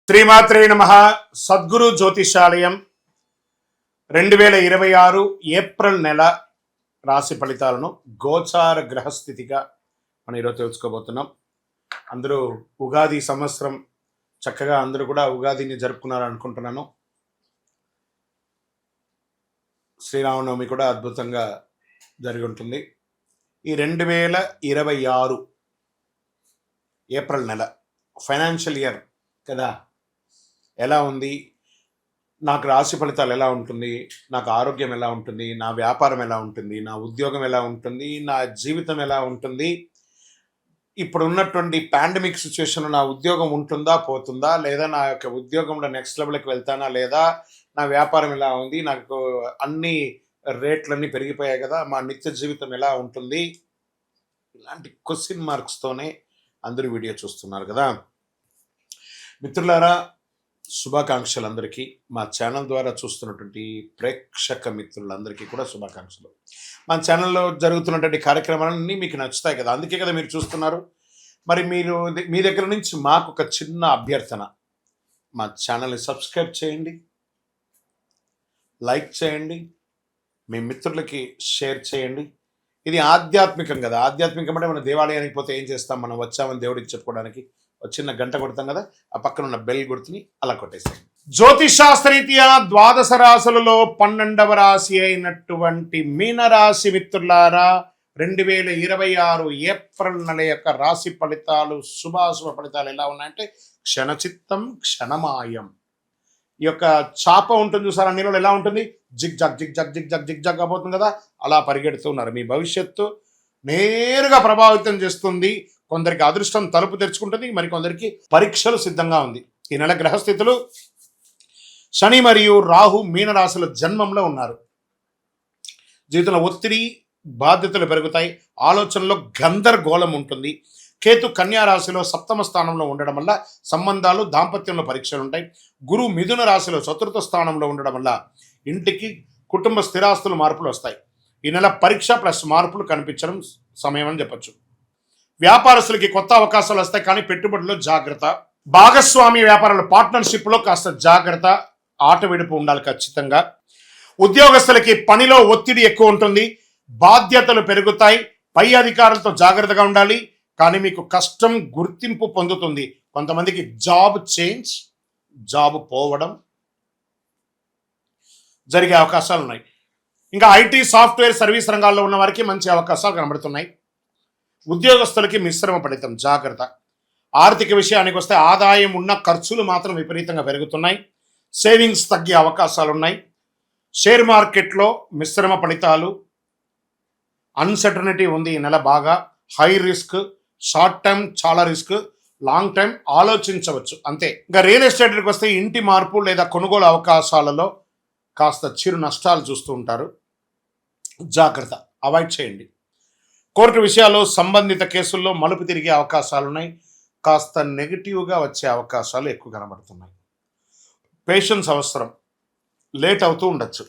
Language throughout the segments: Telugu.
శ్రీమాత్రే నమః. సద్గురు జ్యోతిషాలయం 2026 ఏప్రిల్ నెల రాశి ఫలితాలను గోచార గ్రహస్థితిగా మనం ఈరోజు తెలుసుకోబోతున్నాం. అందరూ ఉగాది సంవత్సరం చక్కగా అందరూ కూడా ఉగాదిని జరుపుకున్నారు అనుకుంటున్నాను. శ్రీరామనవమి కూడా అద్భుతంగా జరిగి ఉంటుంది. ఈ 2026 ఏప్రిల్ నెల ఫైనాన్షియల్ ఇయర్ కదా, ఎలా ఉంది, నాకు రాశి ఫలితాలు ఎలా ఉంటుంది, నాకు ఆరోగ్యం ఎలా ఉంటుంది, నా వ్యాపారం ఎలా ఉంటుంది, నా ఉద్యోగం ఎలా ఉంటుంది, నా జీవితం ఎలా ఉంటుంది, ఇప్పుడు ఉన్నటువంటి పాండమిక్ సిచ్యువేషన్లో నా ఉద్యోగం ఉంటుందా పోతుందా, లేదా నా యొక్క ఉద్యోగంలో నెక్స్ట్ లెవెల్కి వెళ్తానా లేదా, నా వ్యాపారం ఎలా ఉంది, నాకు అన్ని రేట్లన్నీ పెరిగిపోయాయి కదా, మా నిత్య జీవితం ఎలా ఉంటుంది, ఇలాంటి క్వశ్చన్ మార్క్స్తోనే అందరూ వీడియో చూస్తున్నారు కదా. మిత్రులారా, శుభాకాంక్షలు అందరికీ. మా ఛానల్ ద్వారా చూస్తున్నటువంటి ప్రేక్షక మిత్రులందరికీ కూడా శుభాకాంక్షలు. మా ఛానల్లో జరుగుతున్నటువంటి కార్యక్రమాలన్నీ మీకు నచ్చుతాయి కదా, అందుకే కదా మీరు చూస్తున్నారు. మరి మీ దగ్గర నుంచి మాకు ఒక చిన్న అభ్యర్థన, మా ఛానల్ని సబ్స్క్రైబ్ చేయండి, లైక్ చేయండి, మీ మిత్రులకి షేర్ చేయండి. ఇది ఆధ్యాత్మికం కదా. ఆధ్యాత్మికం అంటే మనం దేవాలయానికి పోతే ఏం చేస్తాం, మనం వచ్చామని దేవుడికి చెప్పుకోవడానికి ఒక చిన్న గంట కొడతాం కదా, ఆ పక్కన ఉన్న బెల్ గుర్తుని అలా కొట్టేసాం. జ్యోతిషాస్త్రరీత్యా ద్వాదశ రాశులలో 12వ రాశి అయినటువంటి మీనరాశి మిత్రులారా, 2026 ఏప్రిల్ నెల యొక్క రాశి ఫలితాలు, శుభాశుభ ఫలితాలు ఎలా ఉన్నాయంటే క్షణచిత్తం క్షణమాయం. ఈ యొక్క చాప ఉంటుంది చూసారా, నీళ్ళు ఎలా ఉంటుంది, zig jug zig jug zig jug zig jug అయిపోతుంది కదా, అలా పరిగెడుతున్నారు. మీ భవిష్యత్తు నేరుగా ప్రభావితం చేస్తుంది. కొందరికి అదృష్టం తలుపు తెరుచుకుంటుంది, మరి కొందరికి పరీక్షలు సిద్ధంగా ఉంది. ఈ నెల గ్రహస్థితులు శని మరియు రాహు మీనరాశుల జన్మంలో ఉన్నారు. జీవితంలో ఒత్తిడి, బాధ్యతలు పెరుగుతాయి, ఆలోచనలో గందరగోళం ఉంటుంది. కేతు కన్యా రాశిలో 7వ స్థానంలో ఉండడం వల్ల సంబంధాలు, దాంపత్యంలో పరీక్షలు ఉంటాయి. గురువు మిథున రాశిలో 4వ స్థానంలో ఉండడం వల్ల ఇంటికి, కుటుంబ స్థిరాస్తులు మార్పులు వస్తాయి. ఈ నెల పరీక్ష ప్లస్ మార్పులు కనిపించడం సమయం అని చెప్పచ్చు. వ్యాపారస్తులకి కొత్త అవకాశాలు వస్తాయి, కానీ పెట్టుబడుల్లో జాగ్రత్త. భాగస్వామి వ్యాపారాల పార్ట్నర్షిప్లో కాస్త జాగ్రత్త, ఆట విడుపు ఉండాలి ఖచ్చితంగా. ఉద్యోగస్తులకి పనిలో ఒత్తిడి ఎక్కువ ఉంటుంది, బాధ్యతలు పెరుగుతాయి, పై అధికారులతో జాగ్రత్తగా ఉండాలి, కానీ మీకు కష్టం గుర్తింపు పొందుతుంది. కొంతమందికి జాబ్ చేంజ్, జాబ్ పోవడం జరిగే అవకాశాలు ఉన్నాయి. ఇంకా ఐటీ, సాఫ్ట్వేర్, సర్వీస్ రంగాల్లో ఉన్న వారికి మంచి అవకాశాలు కనబడుతున్నాయి. ఉద్యోగస్తులకి మిశ్రమ ఫలితం, జాగ్రత్త. ఆర్థిక విషయానికి వస్తే ఆదాయం ఉన్న ఖర్చులు మాత్రం విపరీతంగా పెరుగుతున్నాయి, సేవింగ్స్ తగ్గే అవకాశాలు ఉన్నాయి. షేర్ మార్కెట్లో మిశ్రమ ఫలితాలు, అన్సర్టనిటీ ఉంది ఈ నెల బాగా. హై రిస్క్, షార్ట్ టైం చాలా రిస్క్, లాంగ్ టైం ఆలోచించవచ్చు అంతే. ఇంకా రియల్ ఎస్టేట్కి వస్తే ఇంటి మార్పు లేదా కొనుగోలు అవకాశాలలో కాస్త చిరు నష్టాలు చూస్తూ ఉంటారు, జాగ్రత్త, అవాయిడ్ చేయండి. కోర్టు విషయాల్లో సంబంధిత కేసుల్లో మలుపు తిరిగే అవకాశాలు ఉన్నాయి, కాస్త నెగిటివ్గా వచ్చే అవకాశాలు ఎక్కువ కనబడుతున్నాయి. పేషెన్స్ అవసరం, లేట్ అవుతూ ఉండొచ్చు.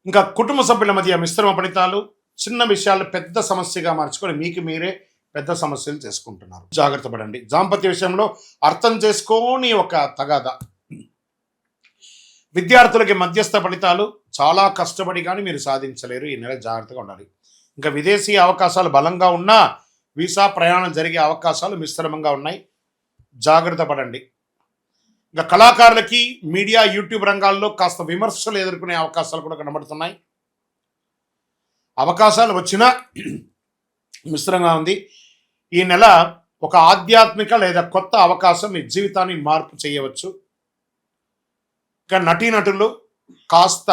ఇంకా కుటుంబ సభ్యుల మధ్య మిశ్రమ ఫలితాలు, చిన్న విషయాలు పెద్ద సమస్యగా మార్చుకొని మీకు మీరే పెద్ద సమస్యలు చేసుకుంటున్నారు, జాగ్రత్త పడండి. దాంపత్య విషయంలో అర్థం చేసుకోని ఒక తగాదా. విద్యార్థులకి మధ్యస్థ ఫలితాలు, చాలా కష్టపడి కానీ మీరు సాధించలేరు, ఈ నెల జాగ్రత్తగా ఉండాలి. ఇంకా విదేశీ అవకాశాలు బలంగా ఉన్నా వీసా ప్రయాణం జరిగే అవకాశాలు మిశ్రమంగా ఉన్నాయి, జాగ్రత్త పడండి. ఇంకా కళాకారులకి మీడియా, యూట్యూబ్ రంగాల్లో కాస్త విమర్శలు ఎదుర్కొనే అవకాశాలు కూడా కనబడుతున్నాయి. అవకాశాలు వచ్చినా మిశ్రంగా ఉంది. ఈ నెల ఒక ఆధ్యాత్మిక లేదా కొత్త అవకాశం మీ జీవితాన్ని మార్పు చేయవచ్చు. ఇంకా నటీనటులు కాస్త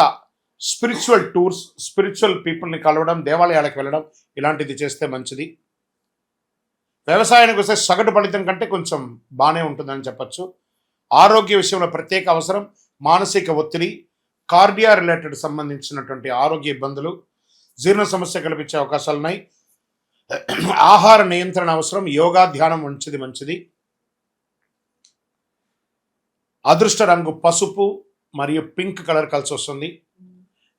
స్పిరిచువల్ టూర్స్, స్పిరిచువల్ పీపుల్ని కలవడం, దేవాలయాలకు వెళ్ళడం ఇలాంటిది చేస్తే మంచిది. వ్యవసాయానికి వస్తే సగటు ఫలితం కంటే కొంచెం బాగానే ఉంటుందని చెప్పచ్చు. ఆరోగ్య విషయంలో ప్రత్యేక అవసరం, మానసిక ఒత్తిడి, కార్డియా రిలేటెడ్ సంబంధించినటువంటి ఆరోగ్య ఇబ్బందులు, జీర్ణ సమస్య కల్పించే అవకాశాలు ఉన్నాయి. ఆహార నియంత్రణ అవసరం, యోగా, ధ్యానం మంచిది. అదృష్ట రంగు పసుపు మరియు పింక్ కలర్ కలిసి వస్తుంది.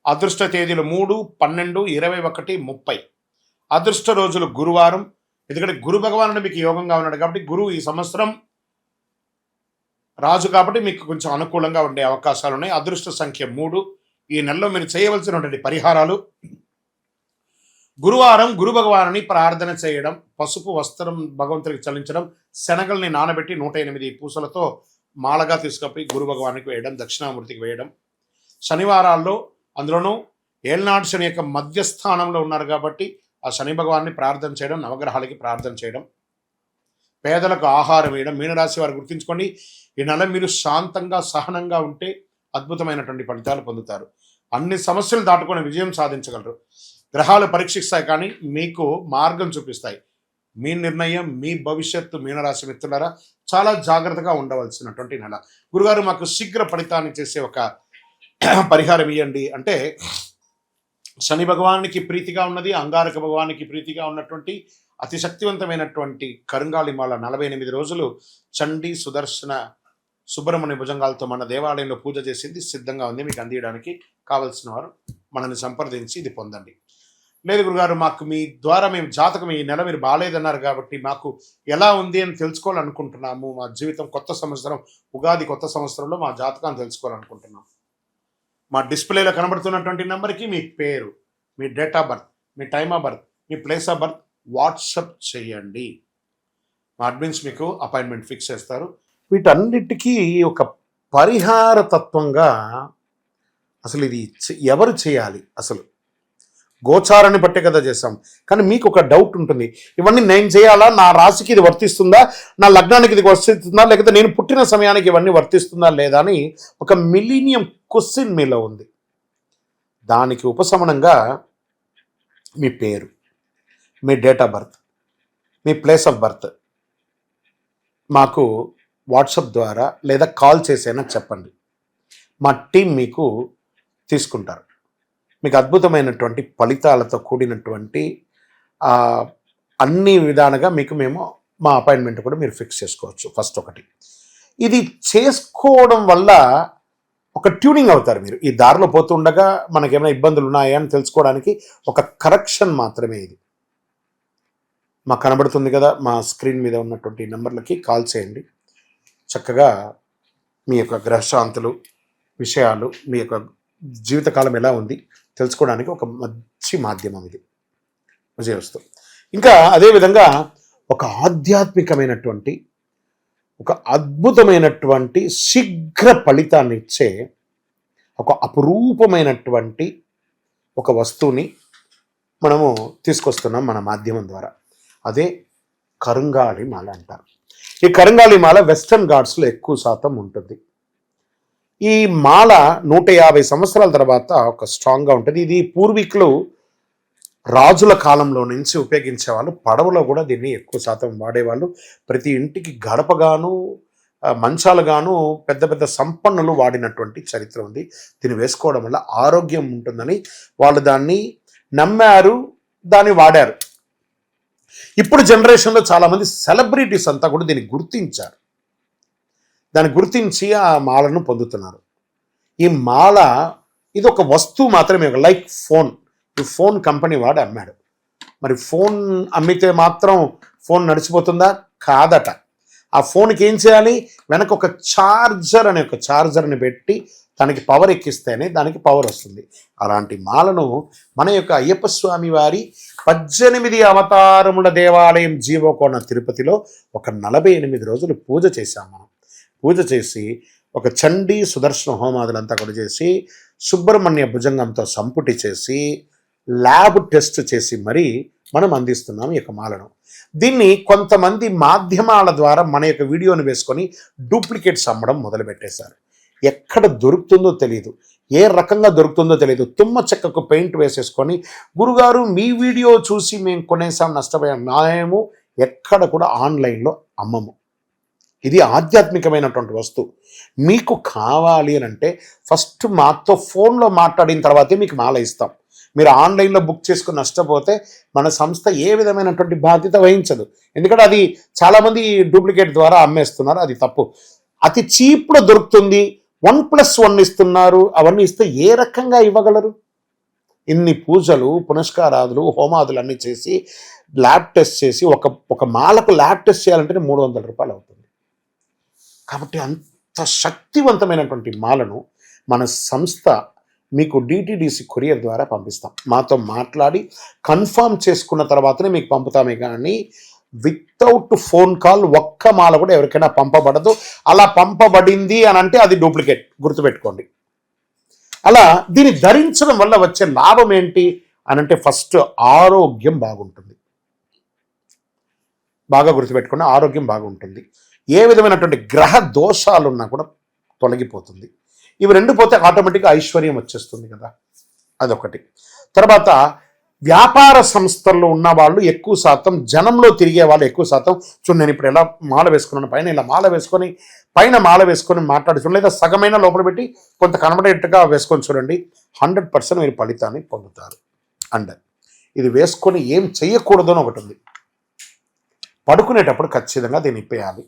అదృష్ట తేదీలు 3, 12, 21, 30. అదృష్ట రోజులు గురువారం, ఎందుకంటే గురు భగవానుడు మీకు యోగంగా ఉన్నాడు కాబట్టి గురువు ఈ సంవత్సరం రాజు కాబట్టి మీకు కొంచెం అనుకూలంగా ఉండే అవకాశాలు ఉన్నాయి. అదృష్ట సంఖ్య 3. ఈ నెలలో మీరు చేయవలసినటువంటి పరిహారాలు: గురువారం గురు భగవానుని ప్రార్థన చేయడం, పసుపు వస్త్రం భగవంతుడికి చల్లించడం, శనగల్ని నానబెట్టి 108 పూసలతో మాలగా తీసుకపోయి గురు భగవానికి వేయడం, దక్షిణామూర్తికి వేయడం. శనివారాల్లో అందులోనూ ఏళ్నాడు శని యొక్క మధ్యస్థానంలో ఉన్నారు కాబట్టి ఆ శని భగవాన్ని ప్రార్థన చేయడం, నవగ్రహాలకి ప్రార్థన చేయడం, పేదలకు ఆహారం వేయడం. మీనరాశి వారు గుర్తుంచుకోండి, ఈ నెల మీరు శాంతంగా సహనంగా ఉంటే అద్భుతమైనటువంటి ఫలితాలు పొందుతారు. అన్ని సమస్యలు దాటుకొని విజయం సాధించగలరు. గ్రహాలు పరీక్షిస్తాయి కానీ మీకు మార్గం చూపిస్తాయి. మీ నిర్ణయం, మీ భవిష్యత్తు. మీనరాశి మిత్రులారా, చాలా జాగ్రత్తగా ఉండవలసినటువంటి నెల. గురుగారు మాకు శీఘ్ర ఫలితాన్ని చేసే ఒక పరిహారం ఇవ్వండి అంటే, శని భగవానికి ప్రీతిగా ఉన్నది, అంగారక భగవానికి ప్రీతిగా ఉన్నటువంటి అతి శక్తివంతమైనటువంటి కరుంగాళిమాల 48 రోజులు చండీ సుదర్శన సుబ్రహ్మణ్య భుజంగాలతో మన దేవాలయంలో పూజ చేసింది సిద్ధంగా ఉంది. మీకు అందించడానికి కావలసిన వారు మనల్ని సంప్రదించి ఇది పొందండి. లేదు గురుగారు, మాకు మీ ద్వారా మేము జాతకం ఈ నెల మీరు బాగాలేదన్నారు కాబట్టి మాకు ఎలా ఉంది అని తెలుసుకోవాలనుకుంటున్నాము. మా జీవితం కొత్త సంవత్సరం, ఉగాది కొత్త సంవత్సరంలో మా జాతకాన్ని తెలుసుకోవాలనుకుంటున్నాం. మా డిస్ప్లేలో కనబడుతున్నటువంటి నెంబర్కి మీ పేరు, మీ డేట్ ఆఫ్ బర్త్, మీ టైమ్ ఆఫ్ బర్త్, మీ ప్లేస్ ఆఫ్ బర్త్ వాట్సప్ చేయండి. మా అడ్మిన్స్ మీకు అపాయింట్మెంట్ ఫిక్స్ చేస్తారు. వీటన్నిటికీ ఒక పరిహార తత్వంగా అసలు ఇది ఎవరు చేయాలి? అసలు గోచారాన్ని బట్టే కదా చేస్తాం. కానీ మీకు ఒక డౌట్ ఉంటుంది, ఇవన్నీ నేను చేయాలా, నా రాశికి ఇది వర్తిస్తుందా, నా లగ్నానికి ఇది వర్తిస్తుందా, లేకపోతే నేను పుట్టిన సమయానికి ఇవన్నీ వర్తిస్తుందా లేదా అని ఒక మిలీనియం క్వశ్చన్ మీలో ఉంది. దానికి ఉపశమనంగా మీ పేరు, మీ డేట్ ఆఫ్ బర్త్, మీ ప్లేస్ ఆఫ్ బర్త్ మాకు వాట్సాప్ ద్వారా లేదా కాల్ చేసైనా చెప్పండి. మా టీం మీకు తీసుకుంటారు. మీకు అద్భుతమైనటువంటి ఫలితాలతో కూడినటువంటి అన్ని విధాలుగా మీకు మేము మా అపాయింట్మెంట్ కూడా మీరు ఫిక్స్ చేసుకోవచ్చు. ఫస్ట్ ఒకటి, ఇది చేసుకోవడం వల్ల ఒక ట్యూనింగ్ అవుతారు మీరు. ఈ దారిలో పోతుండగా మనకేమైనా ఇబ్బందులు ఉన్నాయా అని తెలుసుకోవడానికి ఒక కరెక్షన్ మాత్రమే ఇది. మాకు కనబడుతుంది కదా, మా స్క్రీన్ మీద ఉన్నటువంటి నెంబర్లకి కాల్ చేయండి. చక్కగా మీ యొక్క గ్రహశాంతులు విషయాలు, మీ యొక్క జీవితకాలం ఎలా ఉంది తెలుసుకోవడానికి ఒక మంచి మాధ్యమం ఇది. విజయవస్తు. ఇంకా అదేవిధంగా ఒక ఆధ్యాత్మికమైనటువంటి, ఒక అద్భుతమైనటువంటి శీఘ్ర ఫలితాన్ని ఇచ్చే ఒక అపురూపమైనటువంటి ఒక వస్తువుని మనము తీసుకొస్తున్నాం మన మాధ్యమం ద్వారా. అదే కరుంగాళి మాల అంటారు. ఈ కరుంగాళి మాల వెస్టర్న్ ఘాట్స్లో ఎక్కువ శాతం ఉంటుంది. ఈ మాల 150 సంవత్సరాల తర్వాత ఒక స్ట్రాంగ్గా ఉంటుంది. ఇది పూర్వీకులు రాజుల కాలంలో నుంచి ఉపయోగించేవాళ్ళు. పడవలో కూడా దీన్ని ఎక్కువ శాతం వాడేవాళ్ళు. ప్రతి ఇంటికి గడపగాను, మంచాలుగాను పెద్ద పెద్ద సంపన్నులు వాడినటువంటి చరిత్ర ఉంది. దీన్ని వేసుకోవడం వల్ల ఆరోగ్యం ఉంటుందని వాళ్ళు దాన్ని నమ్మారు, దాన్ని వాడారు. ఇప్పుడు జనరేషన్లో చాలామంది సెలబ్రిటీస్ అంతా కూడా దీన్ని గుర్తించారు. దాన్ని గుర్తించి ఆ మాలను పొందుతున్నారు. ఈ మాల ఇది ఒక వస్తువు మాత్రమే, లైక్ ఫోన్. ఈ ఫోన్ కంపెనీ వాడు అమ్మాడు. మరి ఫోన్ అమ్మితే మాత్రం ఫోన్ నడిచిపోతుందా? కాదట. ఆ ఫోన్కి ఏం చేయాలి? వెనక ఒక ఛార్జర్ అనే ఒక ఛార్జర్ని పెట్టి దానికి పవర్ ఎక్కిస్తేనే దానికి పవర్ వస్తుంది. అలాంటి మాలను మన యొక్క అయ్యప్ప స్వామి వారి 18 అవతారముల దేవాలయం జీవకోణ తిరుపతిలో ఒక 48 రోజులు పూజ చేశాం మనం. పూజ చేసి ఒక చండీ సుదర్శన హోమాదులంతా కూడా చేసి సుబ్రహ్మణ్య భుజంగంతో సంపుటి చేసి ల్యాబ్ టెస్ట్ చేసి మరీ మనం అందిస్తున్నాం ఈ యొక్క మాలను. దీన్ని కొంతమంది మాధ్యమాల ద్వారా మన యొక్క వీడియోని వేసుకొని డూప్లికేట్స్ అమ్మడం మొదలుపెట్టేశారు. ఎక్కడ దొరుకుతుందో తెలియదు, ఏ రకంగా దొరుకుతుందో తెలియదు. తుమ్మ చెక్కకు పెయింట్ వేసేసుకొని గురుగారు మీ వీడియో చూసి మేము కొనేసాం, నష్టపోయాం. మేము ఎక్కడ కూడా ఆన్లైన్లో అమ్మము. ఇది ఆధ్యాత్మికమైనటువంటి వస్తువు. మీకు కావాలి అని అంటే ఫస్ట్ మాతో ఫోన్లో మాట్లాడిన తర్వాతే మీకు మాల ఇస్తాం. మీరు ఆన్లైన్లో బుక్ చేసుకుని నష్టపోతే మన సంస్థ ఏ విధమైనటువంటి బాధ్యత వహించదు. ఎందుకంటే అది చాలామంది డూప్లికేట్ ద్వారా అమ్మేస్తున్నారు, అది తప్పు. అతి చీప్లో దొరుకుతుంది, 1+1 ఇస్తున్నారు. అవన్నీ ఇస్తే ఏ రకంగా ఇవ్వగలరు? ఇన్ని పూజలు పునస్కారాదులు హోమాదులు అన్నీ చేసి ల్యాబ్ టెస్ట్ చేసి ఒక మాలకు ల్యాబ్ టెస్ట్ చేయాలంటే 300 రూపాయలు అవుతుంది. కాబట్టి అంత శక్తివంతమైనటువంటి మాలను మన సంస్థ మీకు డిటిడిసి కొరియర్ ద్వారా పంపిస్తాం. మాతో మాట్లాడి కన్ఫర్మ్ చేసుకున్న తర్వాతనే మీకు పంపుతామే కానీ వితౌట్ ఫోన్ కాల్ ఒక్క మాల కూడా ఎవరికైనా పంపబడదు. అలా పంపబడింది అని అంటే అది డూప్లికేట్, గుర్తుపెట్టుకోండి. అలా దీన్ని ధరించడం వల్ల వచ్చే లాభం ఏంటి అని అంటే ఫస్ట్ ఆరోగ్యం బాగుంటుంది. బాగా గుర్తుపెట్టుకున్న ఆరోగ్యం బాగుంటుంది. ఏ విధమైనటువంటి గ్రహ దోషాలున్నా కూడా తొలగిపోతుంది. ఇవి రెండు పోతే ఆటోమేటిక్గా ఐశ్వర్యం వచ్చేస్తుంది కదా, అదొకటి. తర్వాత వ్యాపార సంస్థల్లో ఉన్న వాళ్ళు ఎక్కువ శాతం, జనంలో తిరిగే వాళ్ళు ఎక్కువ శాతం, చూడండి నేను ఇప్పుడు ఎలా మాల వేసుకున్నాను, పైన ఇలా మాల వేసుకొని పైన మాల వేసుకొని మాట్లాడుతున్నాను, లేదా సగమైన లోపల పెట్టి కొంత కనబడేట్టుగా వేసుకొని చూడండి, 100% మీరు ఫలితాన్ని పొందుతారు. అండ్ ఇది వేసుకొని ఏం చెయ్యకూడదు అని ఒకటి ఉంది. పడుకునేటప్పుడు ఖచ్చితంగా దీన్ని ఇప్పేయాలి.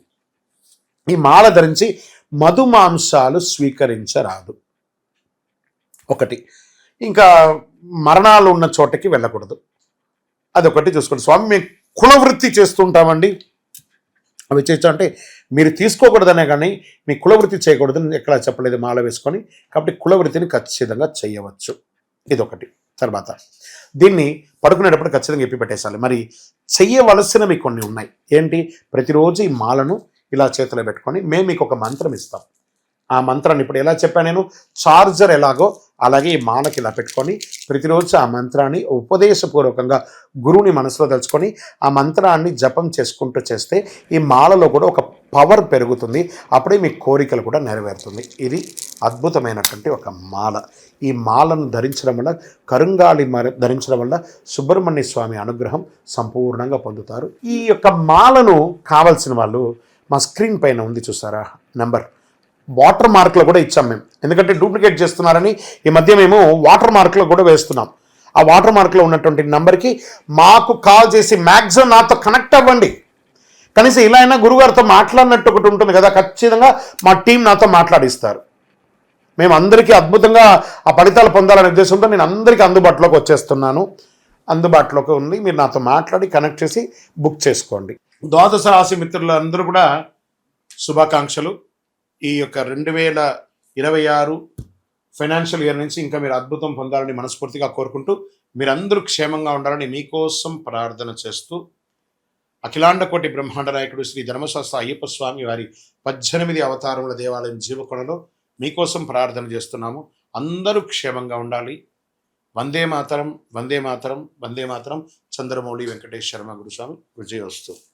ఈ మాల ధరించి మధుమాంసాలు స్వీకరించరాదు, ఒకటి. ఇంకా మరణాలు ఉన్న చోటకి వెళ్ళకూడదు, అదొకటి చూసుకోండి. స్వామి మేము కులవృత్తి చేస్తుంటామండి, అవి చేయొచ్చు అంటే మీరు తీసుకోకూడదనే కానీ మీ కులవృత్తి చేయకూడదని ఎక్కడ చెప్పలేదు మాల వేసుకొని. కాబట్టి కులవృత్తిని ఖచ్చితంగా చేయవచ్చు, ఇదొకటి. తర్వాత దీన్ని పడుకునేటప్పుడు ఖచ్చితంగా ఎప్పి పెట్టేసాలి. మరి చెయ్యవలసినవి కొన్ని ఉన్నాయి. ఏంటి? ప్రతిరోజు ఈ మాలను ఇలా చేతిలో పెట్టుకొని మేము మీకు ఒక మంత్రం ఇస్తాం. ఆ మంత్రాన్ని ఇప్పుడు ఎలా చెప్పాను నేను, చార్జర్ ఎలాగో అలాగే ఈ మాలకి ఇలా పెట్టుకొని ప్రతిరోజు ఆ మంత్రాన్ని ఉపదేశపూర్వకంగా గురువుని మనసులో తలుచుకొని ఆ మంత్రాన్ని జపం చేసుకుంటూ చేస్తే ఈ మాలలో కూడా ఒక పవర్ పెరుగుతుంది. అప్పుడే మీ కోరికలు కూడా నెరవేరుతుంది. ఇది అద్భుతమైనటువంటి ఒక మాల. ఈ మాలను ధరించడం వల్ల, కరుంగాళి ధరించడం వల్ల సుబ్రహ్మణ్య స్వామి అనుగ్రహం సంపూర్ణంగా పొందుతారు. ఈ యొక్క మాలను కావాల్సిన వాళ్ళు మా స్క్రీన్ పైన ఉంది చూసారా నెంబర్, వాటర్ మార్క్లో కూడా ఇచ్చాం మేము. ఎందుకంటే డూప్లికేట్ చేస్తున్నారని ఈ మధ్య మేము వాటర్ మార్క్లో కూడా వేస్తున్నాం. ఆ వాటర్ మార్క్లో ఉన్నటువంటి నెంబర్కి మాకు కాల్ చేసి మ్యాక్సిమం నాతో కనెక్ట్ అవ్వండి. కనీసం ఇలా అయినా గురుగారితో మాట్లాడినట్టు ఒకటి ఉంటుంది కదా, ఖచ్చితంగా మా టీం నాతో మాట్లాడిస్తారు. మేము అందరికీ అద్భుతంగా ఆ ఫలితాలు పొందాలనే ఉద్దేశంతో నేను అందరికీ అందుబాటులోకి వచ్చేస్తున్నాను. అందుబాటులోకి ఉంది, మీరు నాతో మాట్లాడి కనెక్ట్ చేసి బుక్ చేసుకోండి. ద్వాదశ రాశి మిత్రులందరూ కూడా శుభాకాంక్షలు. ఈ యొక్క 2026 ఫైనాన్షియల్ ఇయర్ నుంచి ఇంకా మీరు అద్భుతం పొందాలని మనస్ఫూర్తిగా కోరుకుంటూ, మీరందరూ క్షేమంగా ఉండాలని మీకోసం ప్రార్థన చేస్తూ, అఖిలాండ కోటి బ్రహ్మాండ నాయకుడు శ్రీ ధర్మశాస్త్ర అయ్యప్ప స్వామి వారి 18 అవతారముల దేవాలయం జీవకొండలో మీకోసం ప్రార్థన చేస్తున్నాము. అందరూ క్షేమంగా ఉండాలి. వందే మాతరం, వందే మాతరం, వందే మాతరం. చంద్రమౌళి వెంకటేష్ శర్మ గురుస్వామి. విజయోస్తు.